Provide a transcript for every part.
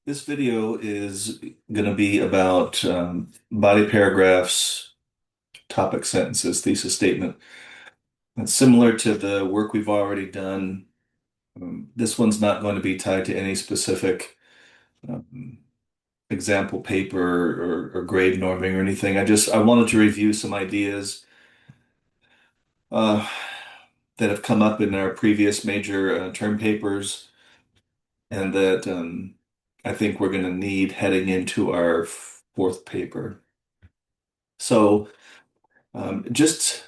This video is going to be about body paragraphs, topic sentences, thesis statement. And similar to the work we've already done, this one's not going to be tied to any specific um, example paper or grade norming or anything. I wanted to review some ideas uh, that have come up in our previous major term papers and that I think we're going to need heading into our fourth paper. So just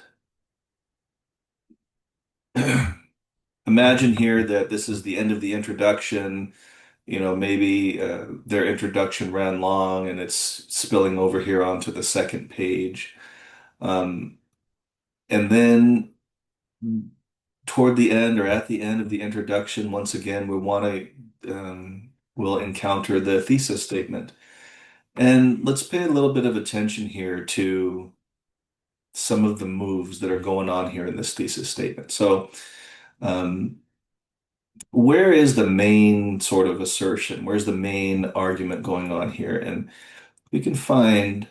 imagine here that this is the end of the introduction. Maybe their introduction ran long and it's spilling over here onto the second page. Um, and then toward the end or at the end of the introduction, once again, we'll encounter the thesis statement. And let's pay a little bit of attention here to some of the moves that are going on here in this thesis statement. So, um, where is the main sort of assertion? Where's the main argument going on here? And we can find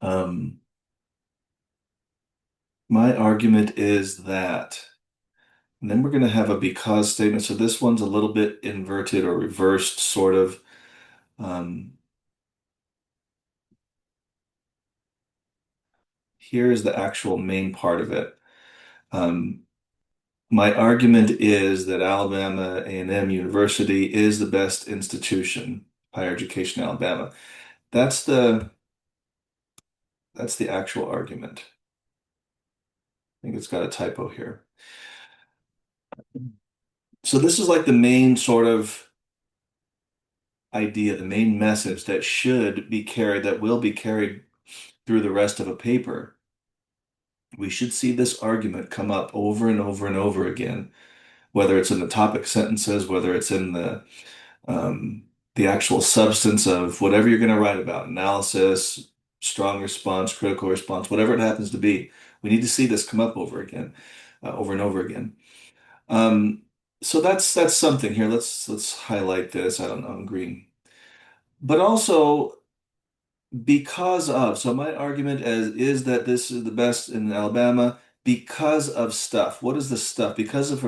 um, my argument is that, and then we're going to have a because statement. So this one's a little bit inverted or reversed, sort of. Um, Here is the actual main part of it. Um, my argument is that Alabama A&M University is the best institution, higher education in Alabama. That's the that's the actual argument. I think it's got a typo here. So this is like the main sort of idea, the main message that should be carried, that will be carried through the rest of a paper. We should see this argument come up over and over and over again, whether it's in the topic sentences, whether it's in the actual substance of whatever you're going to write about, analysis, strong response, critical response, whatever it happens to be. We need to see this come up over and over again. Um, so that's something here. Let's highlight this. I don't know, in green. But also because of, so my argument is that this is the best in Alabama because of stuff. What is the stuff? Because of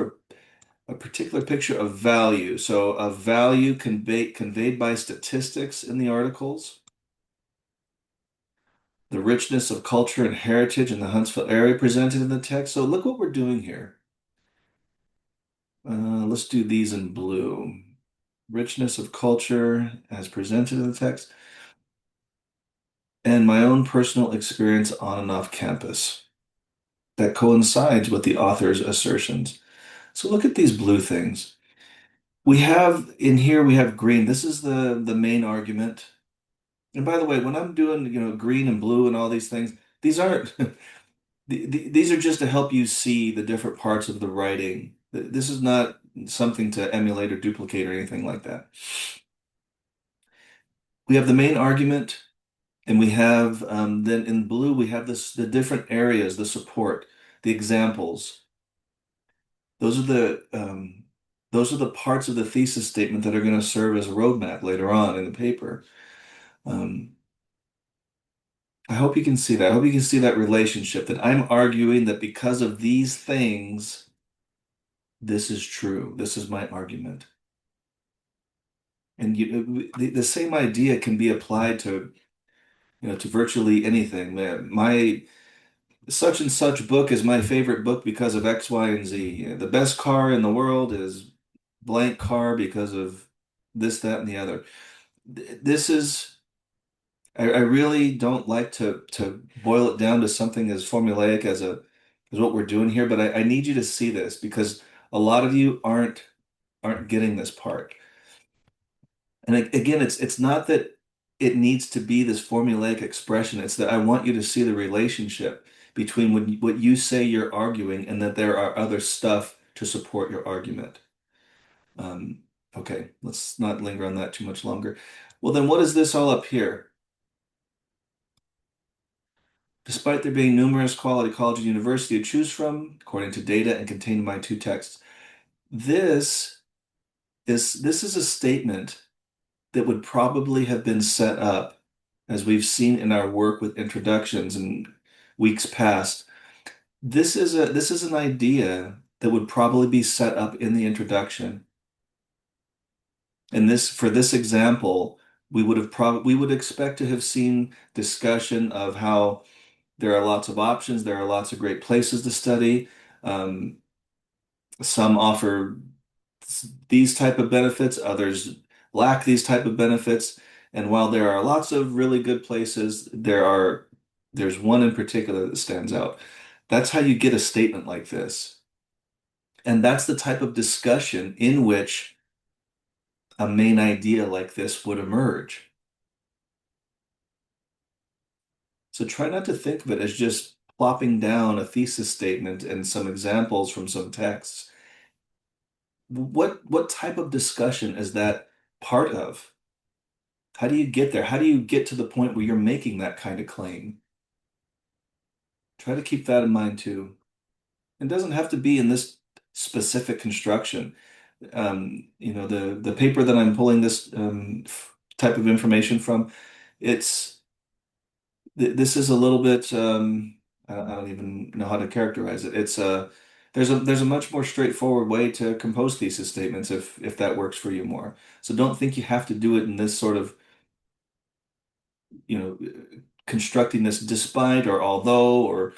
a particular picture of value. So of value conveyed by statistics in the articles, the richness of culture and heritage in the Huntsville area presented in the text. So look what we're doing here. Let's do these in blue. Richness of culture as presented in the text, and my own personal experience on and off campus that coincides with the author's assertions. So look at these blue things. We have in here, we have green. This is the main argument. And by the way, when I'm doing, green and blue and all these things, these aren't, these are just to help you see the different parts of the writing. This is not something to emulate or duplicate or anything like that. We have the main argument. And we have then in blue we have the different areas, the support, the examples. Those are the parts of the thesis statement that are going to serve as a roadmap later on in the paper. Um, I hope you can see that. I hope you can see that relationship that I'm arguing that because of these things, this is true. This is my argument. And the same idea can be applied to, to virtually anything. My such and such book is my favorite book because of X, Y, and Z. The best car in the world is blank car because of this, that, and the other. This is, I really don't like to boil it down to something as formulaic as what we're doing here, but I need you to see this because a lot of you aren't getting this part. And again, it's not that it needs to be this formulaic expression. It's that I want you to see the relationship between what you say you're arguing and that there are other stuff to support your argument. Um, okay, let's not linger on that too much longer. Well, then what is this all up here? Despite there being numerous quality college and university to choose from, according to data and contained in my two texts, this this is a statement that would probably have been set up, as we've seen in our work with introductions in weeks past. This is an idea that would probably be set up in the introduction. And this for this example, we would expect to have seen discussion of how there are lots of options, there are lots of great places to study. Um, some offer these type of benefits, others lack these type of benefits. And while there are lots of really good places, there's one in particular that stands out. That's how you get a statement like this. And that's the type of discussion in which a main idea like this would emerge. So try not to think of it as just plopping down a thesis statement and some examples from some texts. What type of discussion is that part of? How do you get there? How do you get to the point where you're making that kind of claim? Try to keep that in mind too. It doesn't have to be in this specific construction. The paper that I'm pulling this type of information from, it's this is a little bit I don't even know how to characterize it. It's there's a much more straightforward way to compose thesis statements if that works for you more. So don't think you have to do it in this sort of, you know, constructing this despite or although or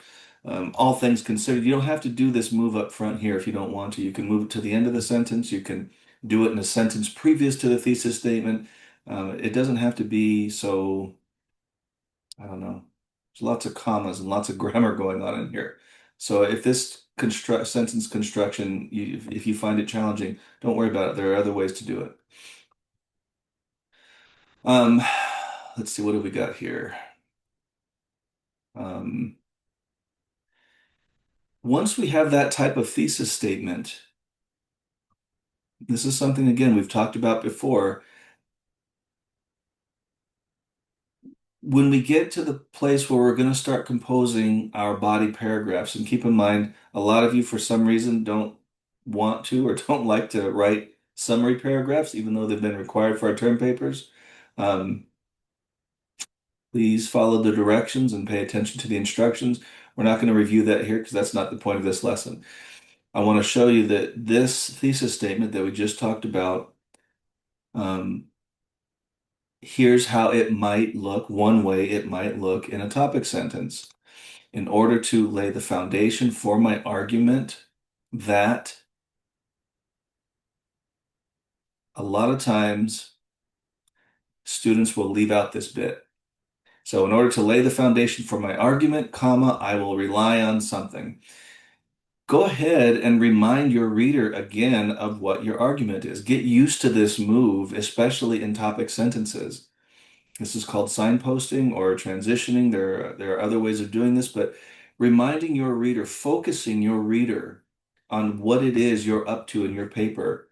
all things considered. You don't have to do this move up front here if you don't want to. You can move it to the end of the sentence. You can do it in a sentence previous to the thesis statement. It doesn't have to be so, I don't know. There's lots of commas and lots of grammar going on in here. So if this construct sentence construction, if you find it challenging, don't worry about it. There are other ways to do it. Um, let's see, what do we got here? Um, Once we have that type of thesis statement, this is something, again, we've talked about before. When we get to the place where we're going to start composing our body paragraphs, and keep in mind, a lot of you, for some reason, don't want to or don't like to write summary paragraphs, even though they've been required for our term papers. Um, please follow the directions and pay attention to the instructions. We're not going to review that here because that's not the point of this lesson. I want to show you that this thesis statement that we just talked about, um, here's how it might look, one way it might look in a topic sentence. In order to lay the foundation for my argument, that a lot of times students will leave out this bit. So in order to lay the foundation for my argument, comma, I will rely on something. Go ahead and remind your reader again of what your argument is. Get used to this move, especially in topic sentences. This is called signposting or transitioning. There are other ways of doing this, but reminding your reader, focusing your reader on what it is you're up to in your paper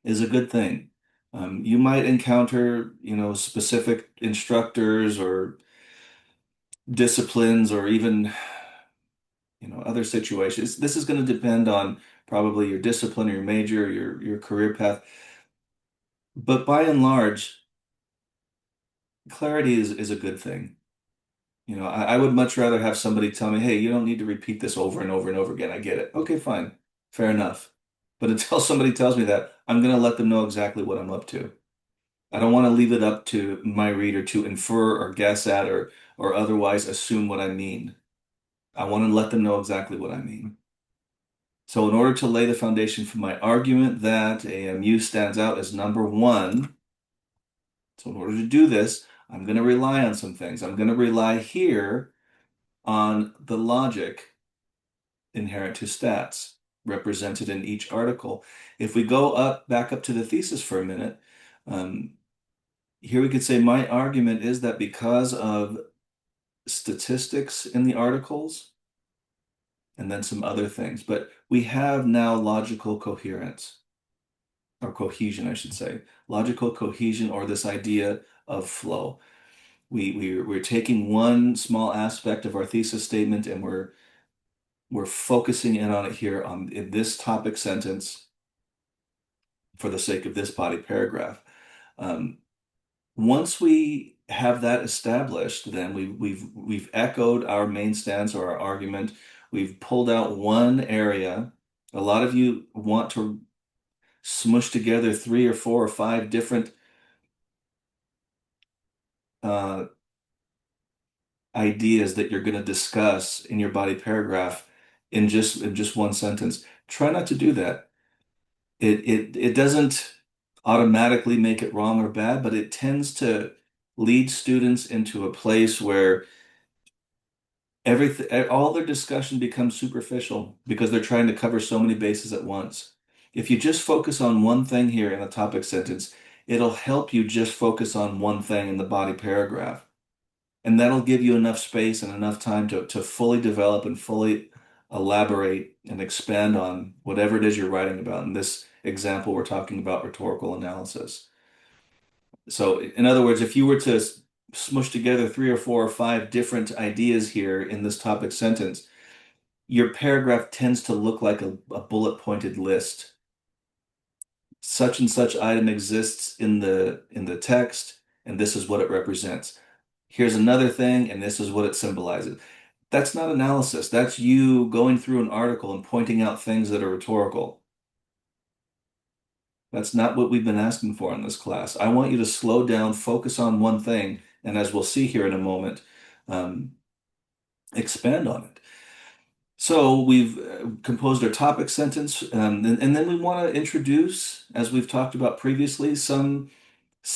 is a good thing. You might encounter, specific instructors or disciplines or even, other situations. This is going to depend on probably your discipline or your major, your career path. But by and large, clarity is a good thing. I would much rather have somebody tell me, hey, you don't need to repeat this over and over and over again. I get it. Okay, fine. Fair enough. But until somebody tells me that, I'm going to let them know exactly what I'm up to. I don't want to leave it up to my reader to infer or guess at or otherwise assume what I mean. I want to let them know exactly what I mean. So in order to lay the foundation for my argument that AMU stands out as number one, so in order to do this, I'm going to rely on some things. I'm going to rely here on the logic inherent to stats represented in each article. If we go back up to the thesis for a minute, um, here we could say my argument is that because of statistics in the articles and then some other things, but we have now logical coherence or cohesion, I should say, logical cohesion or this idea of flow. We're taking one small aspect of our thesis statement and we're focusing in on it here in this topic sentence for the sake of this body paragraph. Um, Once we have that established, then we've echoed our main stance or our argument. We've pulled out one area. A lot of you want to smush together three or four or five different uh, ideas that you're going to discuss in your body paragraph in just one sentence. Try not to do that. It doesn't automatically make it wrong or bad, but it tends to lead students into a place where everything, all their discussion becomes superficial because they're trying to cover so many bases at once. If you just focus on one thing here in a topic sentence, it'll help you just focus on one thing in the body paragraph. And that'll give you enough space and enough time to fully develop and fully elaborate and expand on whatever it is you're writing about. In this example, we're talking about rhetorical analysis. So, in other words, if you were to smush together three or four or five different ideas here in this topic sentence, your paragraph tends to look like a bullet pointed list. Such and such item exists in the text, and this is what it represents. Here's another thing, and this is what it symbolizes. That's not analysis. That's you going through an article and pointing out things that are rhetorical. That's not what we've been asking for in this class. I want you to slow down, focus on one thing, and as we'll see here in a moment, um, expand on it. So we've composed our topic sentence, and then we want to introduce, as we've talked about previously, some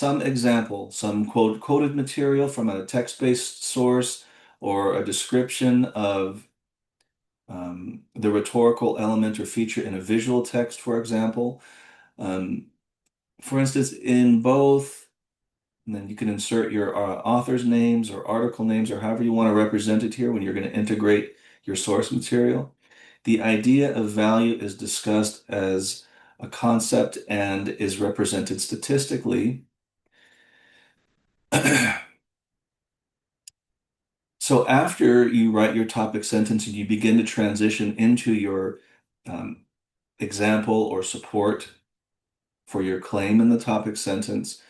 example, some quoted material from a text-based source or a description of the rhetorical element or feature in a visual text, for example. Um, for instance, in both, and then you can insert your author's names or article names or however you want to represent it here when you're going to integrate your source material. The idea of value is discussed as a concept and is represented statistically. So after you write your topic sentence and you begin to transition into your um, example or support for your claim in the topic sentence,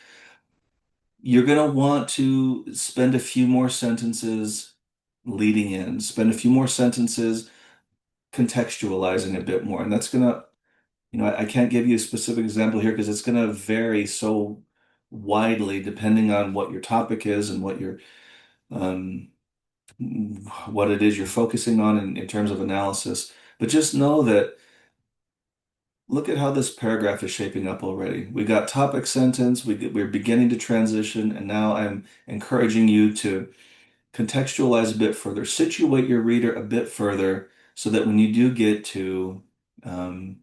you're going to want to spend a few more sentences leading in, spend a few more sentences contextualizing a bit more. And that's going to, I can't give you a specific example here because it's going to vary so widely depending on what your topic is and um, what it is you're focusing on in terms of analysis. But just know that look at how this paragraph is shaping up already. We got topic sentence, we're beginning to transition, and now I'm encouraging you to contextualize a bit further, situate your reader a bit further, so that when you do get to um,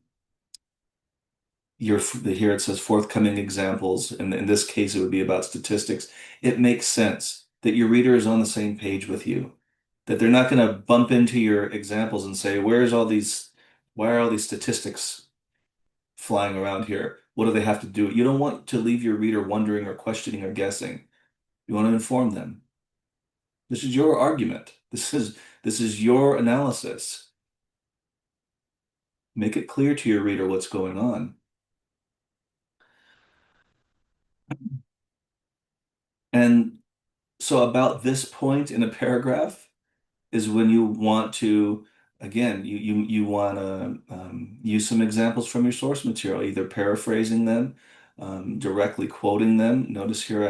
here it says forthcoming examples, and in this case it would be about statistics, it makes sense that your reader is on the same page with you, that they're not going to bump into your examples and say, why are all these statistics flying around here? What do they have to do? You don't want to leave your reader wondering or questioning or guessing. You want to inform them. This is your argument. This is your analysis. Make it clear to your reader what's going on. And so about this point in a paragraph is when you want to, again, you want to use some examples from your source material, either paraphrasing them, directly quoting them. Notice here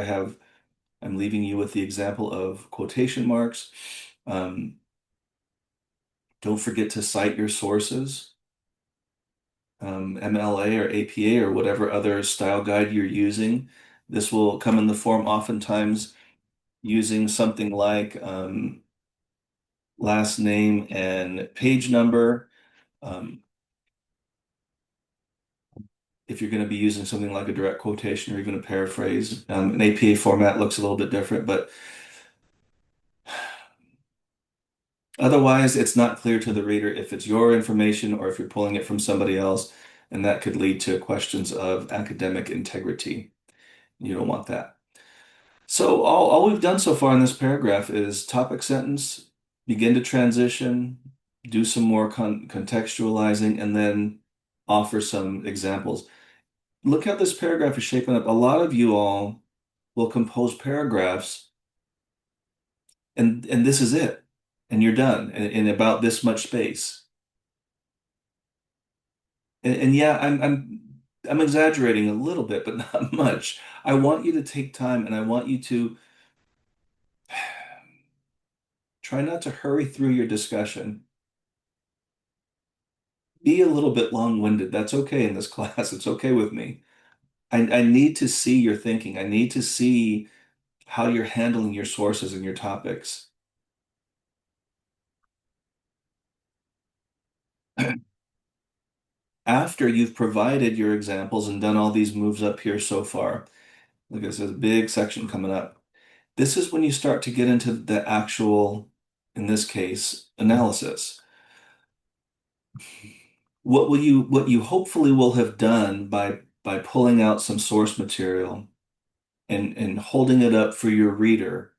I'm leaving you with the example of quotation marks. Um, don't forget to cite your sources, MLA or APA or whatever other style guide you're using. This will come in the form oftentimes using something like last name and page number. Um, if you're going to be using something like a direct quotation or even a paraphrase, an APA format looks a little bit different, but otherwise, it's not clear to the reader if it's your information or if you're pulling it from somebody else, and that could lead to questions of academic integrity. You don't want that. So all we've done so far in this paragraph is topic sentence, begin to transition, do some more contextualizing, and then offer some examples. look how this paragraph is shaping up. A lot of you all will compose paragraphs and this is it. And you're done in about this much space. And yeah, I'm exaggerating a little bit, but not much. I want you to take time and I want you to try not to hurry through your discussion. Be a little bit long-winded. That's okay in this class. It's okay with me. I need to see your thinking. I need to see how you're handling your sources and your topics. After you've provided your examples and done all these moves up here so far, look, there's a big section coming up. This is when you start to get into the actual, in this case, analysis. What you hopefully will have done by pulling out some source material and holding it up for your reader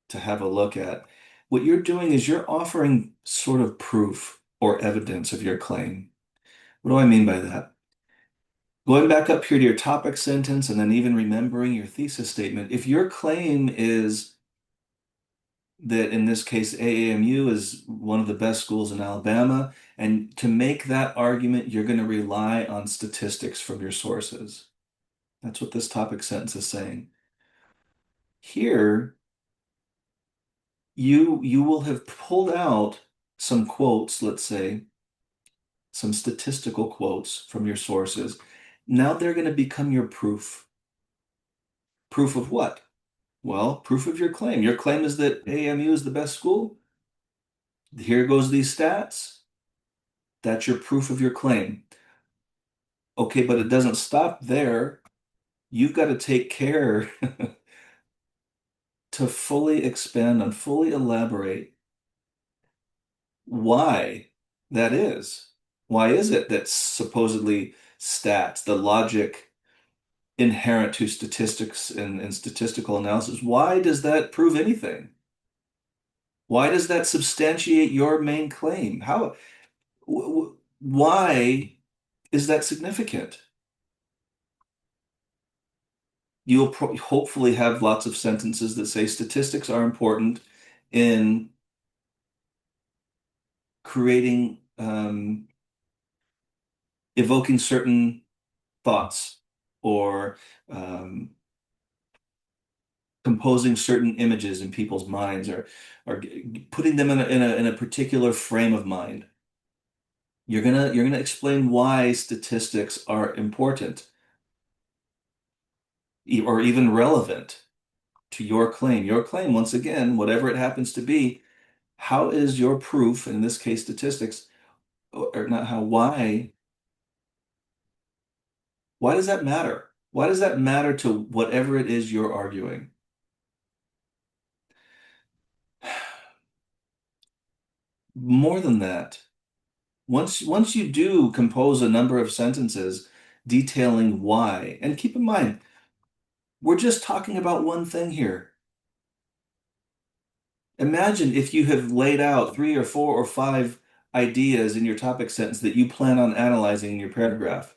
to have a look at, what you're doing is you're offering sort of proof or evidence of your claim. What do I mean by that? Going back up here to your topic sentence and then even remembering your thesis statement, if your claim is that in this case, AAMU is one of the best schools in Alabama. And to make that argument, you're going to rely on statistics from your sources. That's what this topic sentence is saying. Here, you will have pulled out some quotes, let's say, some statistical quotes from your sources. Now they're going to become your proof. Proof of what? Well, proof of your claim. Your claim is that AAMU is the best school. Here goes these stats. That's your proof of your claim. Okay, but it doesn't stop there. You've got to take care to fully expand and fully elaborate why that is. Why is it that supposedly stats, the logic inherent to statistics and statistical analysis, why does that prove anything? Why does that substantiate your main claim? Why is that significant? You'll hopefully have lots of sentences that say statistics are important in creating, evoking certain thoughts or um, composing certain images in people's minds or putting them in a particular frame of mind. You're gonna explain why statistics are important or even relevant to your claim. Your claim, once again, whatever it happens to be, how is your proof, in this case statistics, or not how, why does that matter? Why does that matter to whatever it is you're arguing? More than that, once you do compose a number of sentences detailing why, and keep in mind, we're just talking about one thing here. Imagine if you have laid out three or four or five ideas in your topic sentence that you plan on analyzing in your paragraph,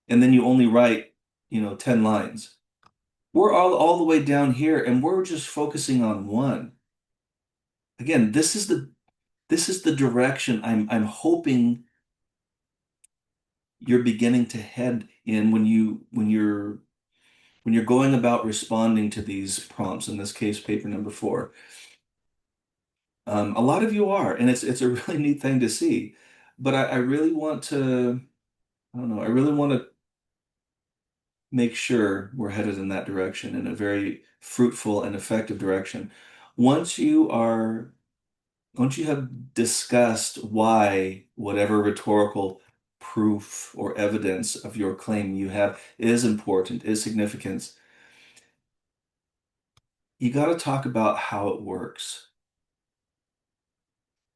and then you only write, 10 lines. We're all the way down here, and we're just focusing on one. Again, this is the direction I'm hoping you're beginning to head in when you're going about responding to these prompts, in this case, paper number 4. A lot of you are, and it's a really neat thing to see. But I really want to, I don't know, I really want to make sure we're headed in that direction, in a very fruitful and effective direction. Once you are, once you have discussed why whatever rhetorical proof or evidence of your claim you have is important, is significant, you got to talk about how it works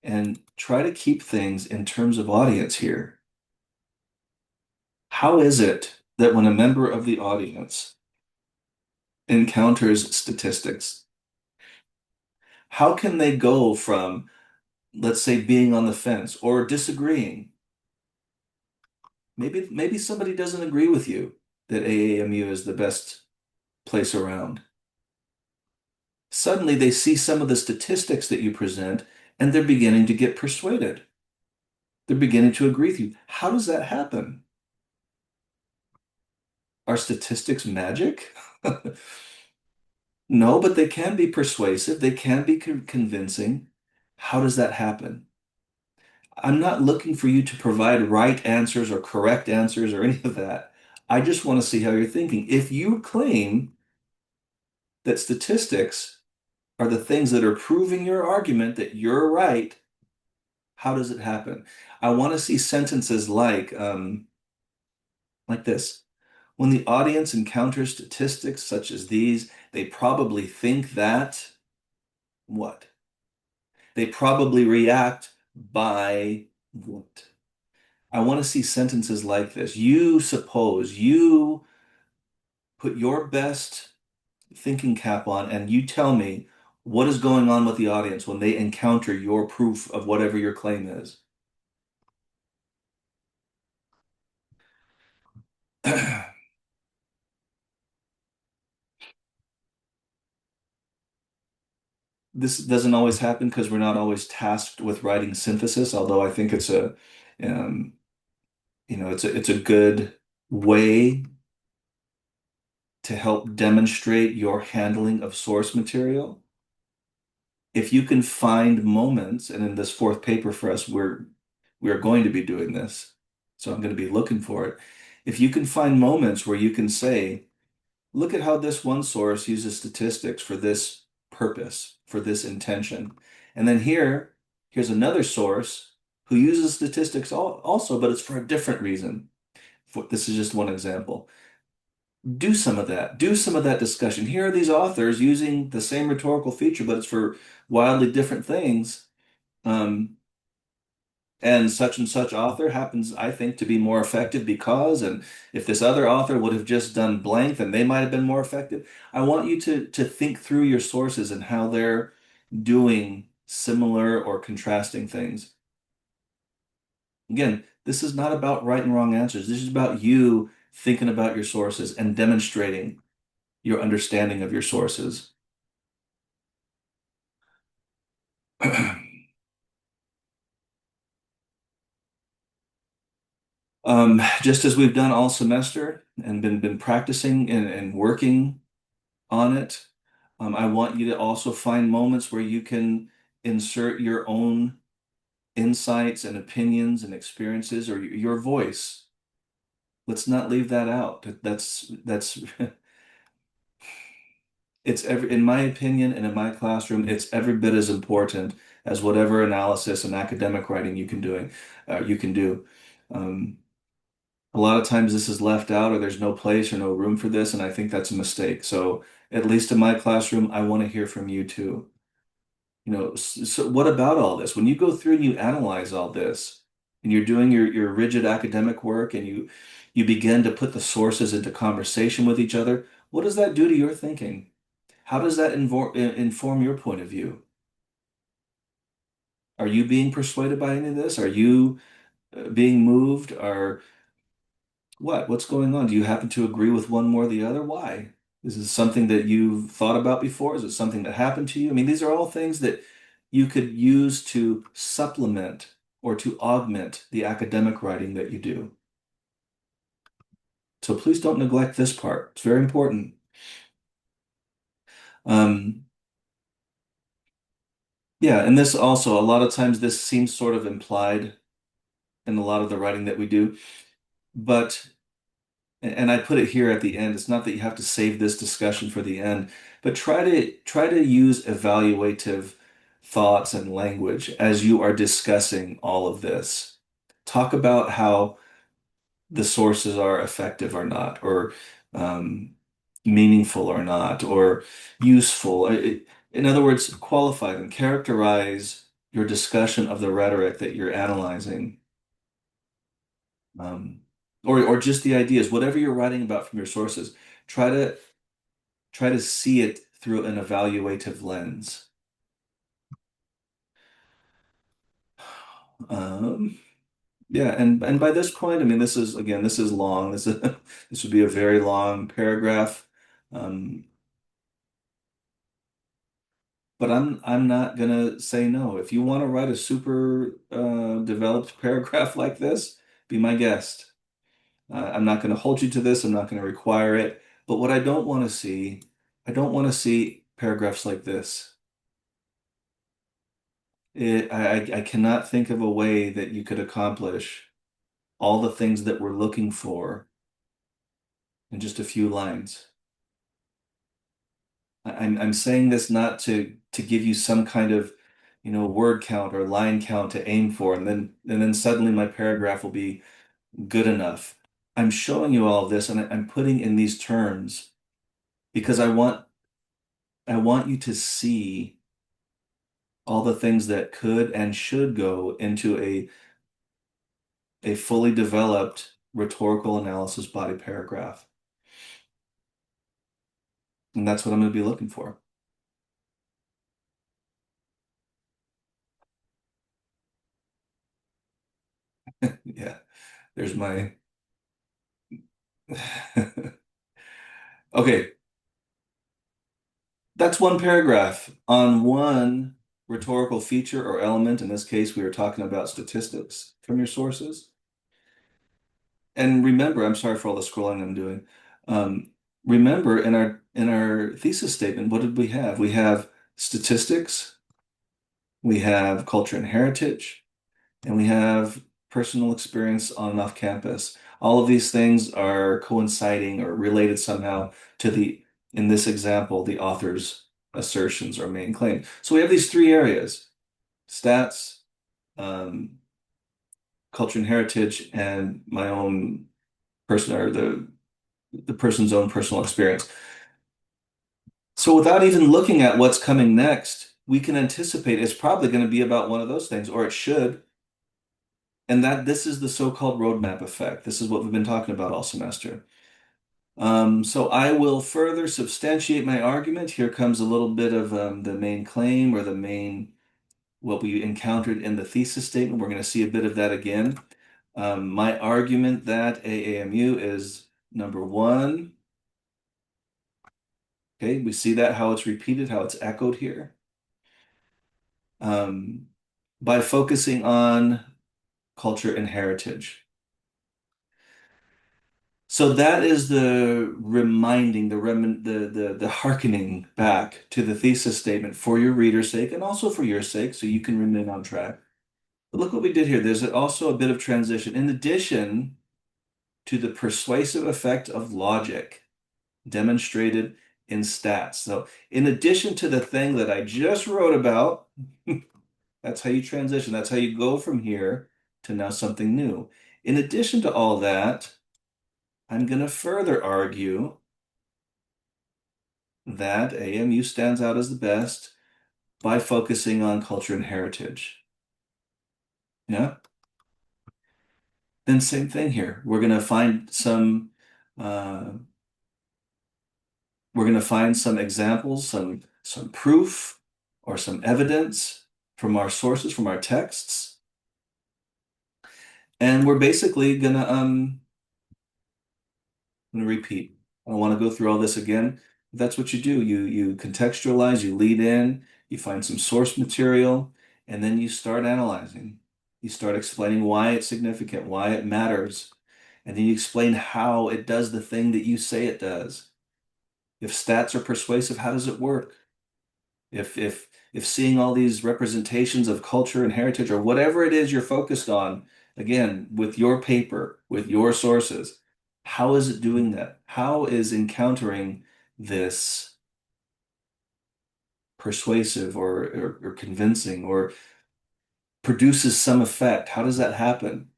and try to keep things in terms of audience here. How is it that when a member of the audience encounters statistics, how can they go from, let's say, being on the fence or disagreeing Maybe somebody doesn't agree with you that AAMU is the best place around. Suddenly they see some of the statistics that you present and they're beginning to get persuaded. They're beginning to agree with you. How does that happen? Are statistics magic? No, but they can be persuasive. They can be convincing. How does that happen? I'm not looking for you to provide right answers or correct answers or any of that. I just want to see how you're thinking. If you claim that statistics are the things that are proving your argument that you're right, how does it happen? I want to see sentences like this. When the audience encounters statistics such as these, they probably think that what? They probably react by what? I want to see sentences like this. You suppose you put your best thinking cap on and you tell me what is going on with the audience when they encounter your proof of whatever your claim is. This doesn't always happen because we're not always tasked with writing synthesis, although I think um, it's a good way to help demonstrate your handling of source material. If you can find moments, and in this fourth paper for us, we're going to be doing this, so I'm going to be looking for it. If you can find moments where you can say, look at how this one source uses statistics for this purpose, for this intention. And then here's another source who uses statistics also, but it's for a different reason. This is just one example. Do some of that. Do some of that discussion. Here are these authors using the same rhetorical feature, but it's for wildly different things. Um, and such author happens, I think, to be more effective because, and if this other author would have just done blank, then they might have been more effective. I want you to think through your sources and how they're doing similar or contrasting things. Again, this is not about right and wrong answers. This is about you thinking about your sources and demonstrating your understanding of your sources. Just as we've done all semester and been practicing and working on it, I want you to also find moments where you can insert your own insights and opinions and experiences or your voice. Let's not leave that out. That's it's every in my opinion and in my classroom, it's every bit as important as whatever analysis and academic writing you can do. Um, a lot of times this is left out or there's no place or no room for this, and I think that's a mistake. So at least in my classroom, I want to hear from you too. So what about all this? When you go through and you analyze all this and you're doing your rigid academic work and you begin to put the sources into conversation with each other, what does that do to your thinking? How does that inform your point of view? Are you being persuaded by any of this? Are you being moved? What's going on? Do you happen to agree with one more or the other? Why? Is this something that you've thought about before? Is it something that happened to you? I mean, these are all things that you could use to supplement or to augment the academic writing that you do. So please don't neglect this part. It's very important. Um, yeah, and this also, a lot of times this seems sort of implied in a lot of the writing that we do, but and I put it here at the end. It's not that you have to save this discussion for the end, but try to use evaluative thoughts and language as you are discussing all of this. Talk about how the sources are effective or not, or um, meaningful or not, or useful. In other words, qualify them, characterize your discussion of the rhetoric that you're analyzing. Um, or just the ideas, whatever you're writing about from your sources, try to try to see it through an evaluative lens. Um, Yeah, and by this point, I mean this is again, this is long. This is this would be a very long paragraph. Um, but I'm not gonna say no. If you want to write a super developed paragraph like this, be my guest. I'm not going to hold you to this. I'm not going to require it. But what I don't want to see, I don't want to see paragraphs like this. I cannot think of a way that you could accomplish all the things that we're looking for in just a few lines. I'm saying this not to give you some kind of, word count or line count to aim for, and then suddenly my paragraph will be good enough. I'm showing you all of this, and I'm putting in these terms because I want you to see all the things that could and should go into a fully developed rhetorical analysis body paragraph. And that's what I'm going to be looking for. Yeah, there's my. Okay, that's one paragraph on one rhetorical feature or element. In this case, we were talking about statistics from your sources. And remember, I'm sorry for all the scrolling I'm doing. Remember, in our thesis statement, what did we have? We have statistics, we have culture and heritage, and we have personal experience on and off campus. All of these things are coinciding or related somehow to in this example, the author's assertions or main claim. So we have these three areas: stats, um, culture and heritage, and my own person or the person's own personal experience. So without even looking at what's coming next, we can anticipate it's probably going to be about one of those things, or it should. And that this is the so-called roadmap effect. This is what we've been talking about all semester. So I will further substantiate my argument. Here comes a little bit of the main claim or what we encountered in the thesis statement. We're going to see a bit of that again. My argument that AAMU is number one. Okay, we see that how it's repeated, how it's echoed here. Um, by focusing on culture and heritage. So that is the reminding, the hearkening back to the thesis statement for your reader's sake and also for your sake, so you can remain on track. But look what we did here. There's also a bit of transition. In addition to the persuasive effect of logic demonstrated in stats. So in addition to the thing that I just wrote about, that's how you transition. That's how you go from here to now something new. In addition to all that, I'm going to further argue that AMU stands out as the best by focusing on culture and heritage. Yeah. Then same thing here. Uh, we're going to find some examples, some proof or some evidence from our sources, from our texts, and we're basically gonna repeat. I don't want to go through all this again. That's what you do. You contextualize, you lead in, you find some source material, and then you start analyzing. You start explaining why it's significant, why it matters, and then you explain how it does the thing that you say it does. If stats are persuasive, how does it work? If seeing all these representations of culture and heritage or whatever it is you're focused on, again, with your paper, with your sources, how is it doing that? How is encountering this persuasive or convincing or produces some effect? How does that happen?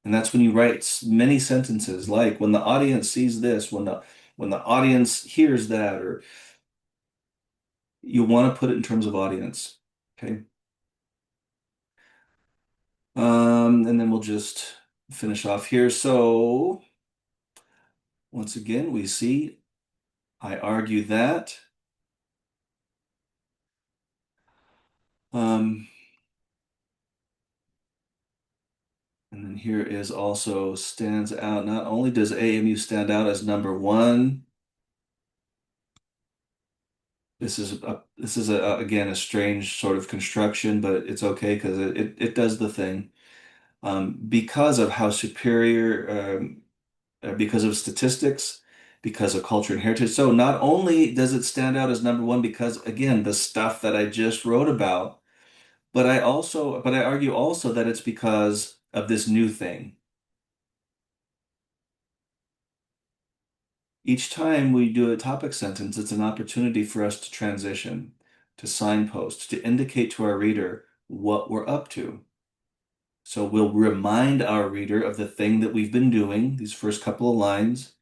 And that's when you write many sentences like when the audience sees this, when the audience hears that, or you want to put it in terms of audience. Okay. And then we'll just finish off here. So once again, we see I argue that um, And then here is also stands out. Not only does AMU stand out as number one, this is again a strange sort of construction, but it's okay because it does the thing. Because of how superior, because of statistics, because of culture and heritage. So not only does it stand out as number one because again the stuff that I just wrote about, but I argue also that it's because of this new thing. Each time we do a topic sentence, it's an opportunity for us to transition, to signpost, to indicate to our reader what we're up to. So we'll remind our reader of the thing that we've been doing, these first couple of lines.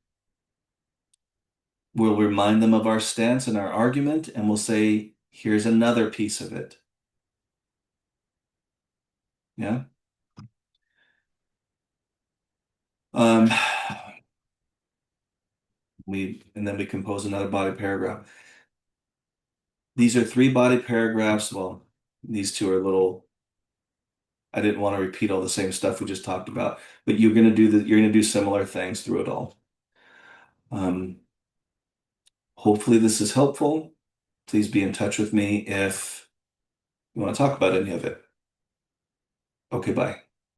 We'll remind them of our stance and our argument, and we'll say, here's another piece of it. Yeah. Um, and then we compose another body paragraph. These are three body paragraphs. Well, these two are a little, I didn't want to repeat all the same stuff we just talked about, but you're gonna do similar things through it all. Um, hopefully this is helpful. Please be in touch with me if you want to talk about any of it. Okay, bye.